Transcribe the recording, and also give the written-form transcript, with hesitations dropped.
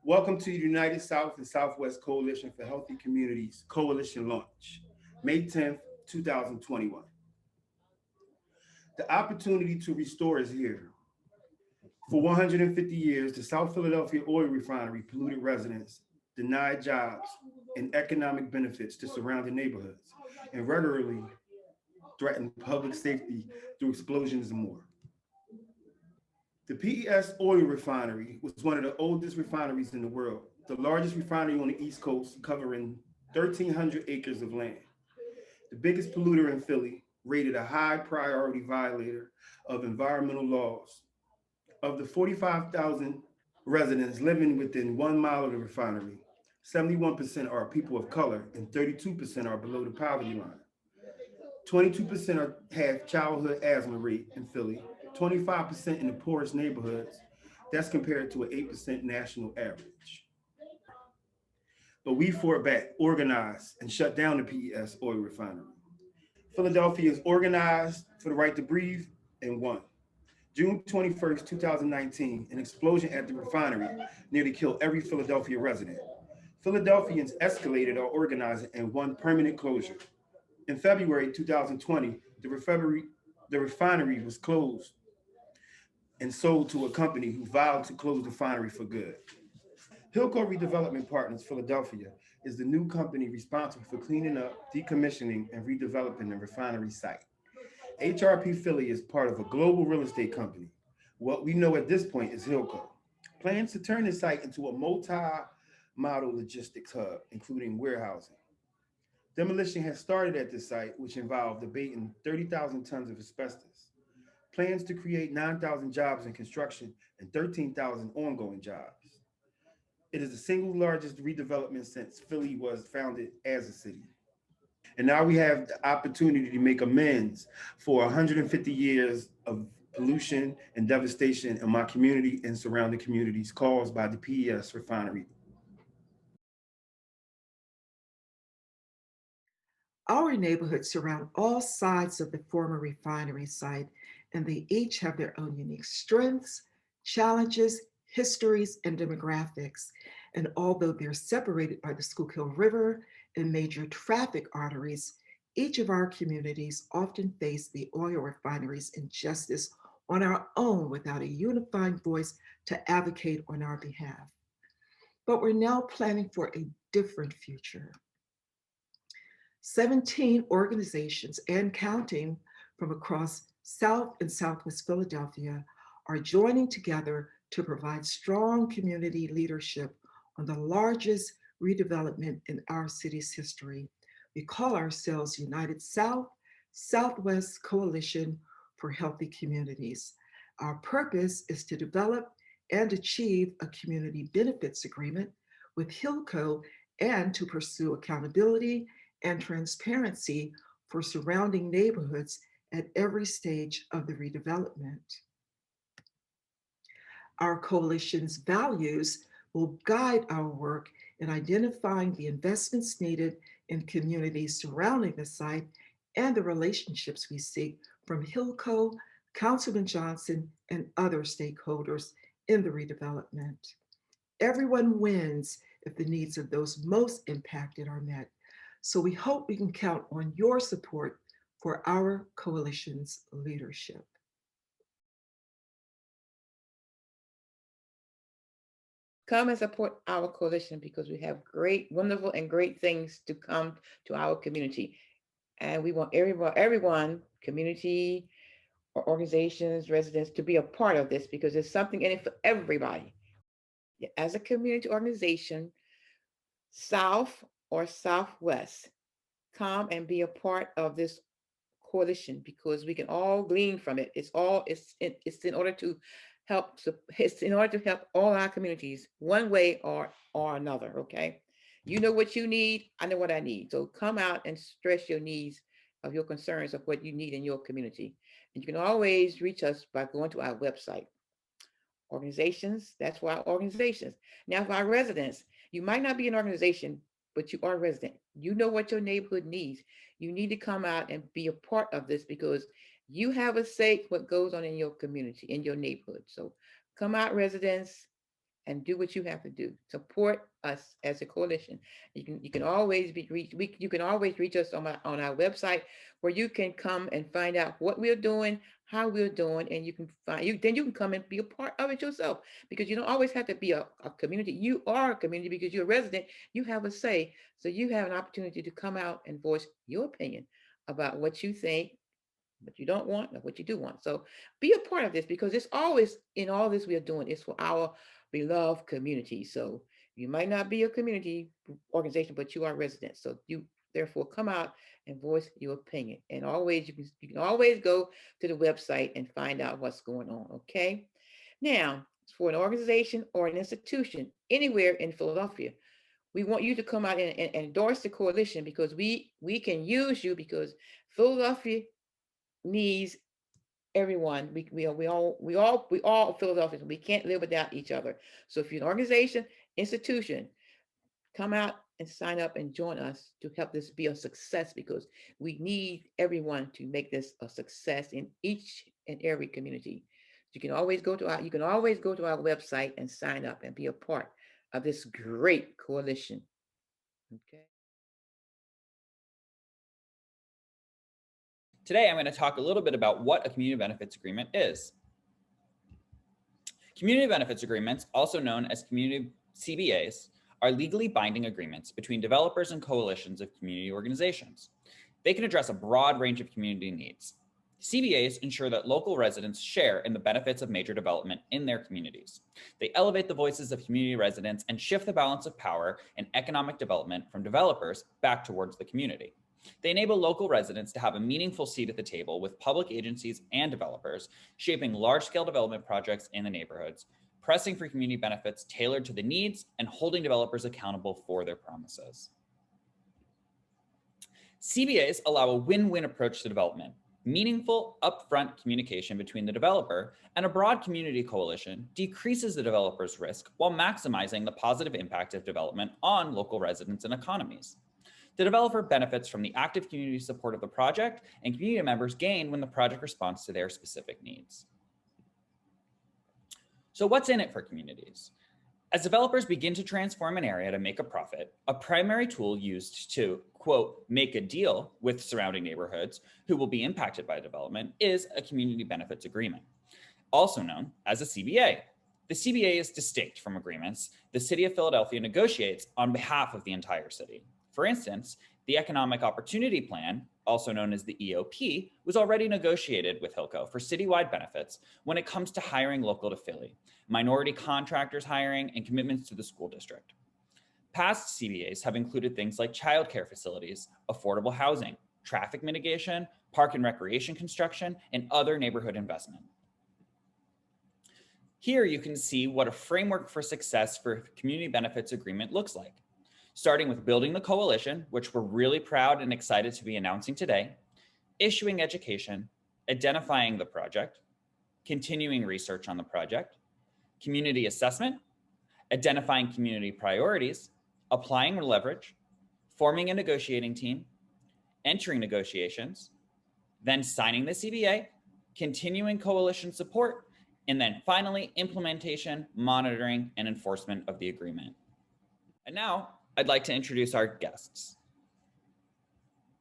Welcome to the United South and Southwest Coalition for Healthy Communities Coalition launch, May 10th, 2021. The opportunity to restore is here. For 150 years, the South Philadelphia oil refinery polluted residents, denied jobs and economic benefits to surrounding neighborhoods, and regularly threatened public safety through explosions and more. The PES oil refinery was one of the oldest refineries in the world, the largest refinery on the East Coast, covering 1,300 acres of land. The biggest polluter in Philly, rated a high priority violator of environmental laws. Of the 45,000 residents living within 1 mile of the refinery, 71% are people of color and 32% are below the poverty line. 22% have childhood asthma rate in Philly, 25% in the poorest neighborhoods. That's compared to an 8% national average. But we fought back, organized, and shut down the PES oil refinery. Philadelphia is organized for the right to breathe and won. June 21st, 2019, an explosion at the refinery nearly killed every Philadelphia resident. Philadelphians escalated our organizing and won permanent closure. In February 2020, the refinery was closed and sold to a company who vowed to close the refinery for good. Hilco Redevelopment Partners Philadelphia is the new company responsible for cleaning up, decommissioning, and redeveloping the refinery site. HRP Philly is part of a global real estate company. What we know at this point is Hilco plans to turn the site into a multi-model logistics hub, including warehousing. Demolition has started at this site, which involved abating 30,000 tons of asbestos. Plans to create 9,000 jobs in construction and 13,000 ongoing jobs. It is the single largest redevelopment since Philly was founded as a city. And now we have the opportunity to make amends for 150 years of pollution and devastation in my community and surrounding communities caused by the PES refinery. Our neighborhoods surround all sides of the former refinery site, and they each have their own unique strengths, challenges, histories, and demographics. And although they're separated by the Schuylkill River and major traffic arteries, each of our communities often face the oil refinery's injustice on our own without a unifying voice to advocate on our behalf. But we're now planning for a different future. 17 organizations and counting from across South and Southwest Philadelphia are joining together to provide strong community leadership on the largest redevelopment in our city's history. We call ourselves United South Southwest Coalition for Healthy Communities. Our purpose is to develop and achieve a community benefits agreement with Hilco and to pursue accountability and transparency for surrounding neighborhoods at every stage of the redevelopment. Our coalition's values will guide our work in identifying the investments needed in communities surrounding the site and the relationships we seek from Hilco, Councilman Johnson, and other stakeholders in the redevelopment. Everyone wins if the needs of those most impacted are met. So we hope we can count on your support for our coalition's leadership. Come and support our coalition because we have great, wonderful, and great things to come to our community. And we want everyone, community or organizations, residents to be a part of this because there's something in it for everybody. As a community organization, South or Southwest, come and be a part of this coalition because we can all glean from it. It's in order to help. It's in order to help all our communities one way or another. Okay, you know what you need. I know what I need. So come out and stress your needs of your concerns of what you need in your community. And you can always reach us by going to our website. Organizations, that's for our organizations. Now, for our residents, you might not be an organization, but you are a resident. You know what your neighborhood needs. You need to come out and be a part of this because you have a say what goes on in your community, in your neighborhood. So come out, residents, and do what you have to do. Support us as a coalition. You can always be reached. You can always reach us on our website, where you can come and find out what we're doing, how we're doing, and you can come and be a part of it yourself, because you don't always have to be a community. You are a community because you're a resident. You have a say, so you have an opportunity to come out and voice your opinion about what you think, what you don't want, or what you do want. So be a part of this, because it's always, in all this we are doing, is for our beloved community. So you might not be a community organization, but you are residents. So you therefore come out and voice your opinion. And always, you can always go to the website and find out what's going on. Okay. Now, for an organization or an institution anywhere in Philadelphia, we want you to come out and endorse the coalition, because we can use you, because Philadelphia needs everyone. We all Philadelphians. We can't live without each other. So if you're an organization, institution, come out and sign up and join us to help this be a success, because we need everyone to make this a success in each and every community. You can always go to our website and sign up and be a part of this great coalition. Okay. Today, I'm going to talk a little bit about what a community benefits agreement is. Community benefits agreements, also known as community CBAs, are legally binding agreements between developers and coalitions of community organizations. They can address a broad range of community needs. CBAs ensure that local residents share in the benefits of major development in their communities. They elevate the voices of community residents and shift the balance of power and economic development from developers back towards the community. They enable local residents to have a meaningful seat at the table with public agencies and developers, shaping large-scale development projects in the neighborhoods, pressing for community benefits tailored to the needs, and holding developers accountable for their promises. CBAs allow a win-win approach to development. Meaningful, upfront communication between the developer and a broad community coalition decreases the developer's risk while maximizing the positive impact of development on local residents and economies. The developer benefits from the active community support of the project, and community members gain when the project responds to their specific needs. So what's in it for communities? As developers begin to transform an area to make a profit, a primary tool used to, quote, make a deal with surrounding neighborhoods who will be impacted by development is a community benefits agreement, also known as a CBA. The CBA is distinct from agreements the City of Philadelphia negotiates on behalf of the entire city. For instance, the Economic Opportunity Plan, also known as the EOP, was already negotiated with Hilco for citywide benefits when it comes to hiring local to Philly, minority contractors hiring, and commitments to the school district. Past CBAs have included things like childcare facilities, affordable housing, traffic mitigation, park and recreation construction, and other neighborhood investment. Here you can see what a framework for success for a community benefits agreement looks like. Starting with building the coalition, which we're really proud and excited to be announcing today, issuing education, identifying the project, continuing research on the project, community assessment, identifying community priorities, applying leverage, forming a negotiating team, entering negotiations, then signing the CBA, continuing coalition support, and then finally implementation, monitoring, and enforcement of the agreement. And now, I'd like to introduce our guests.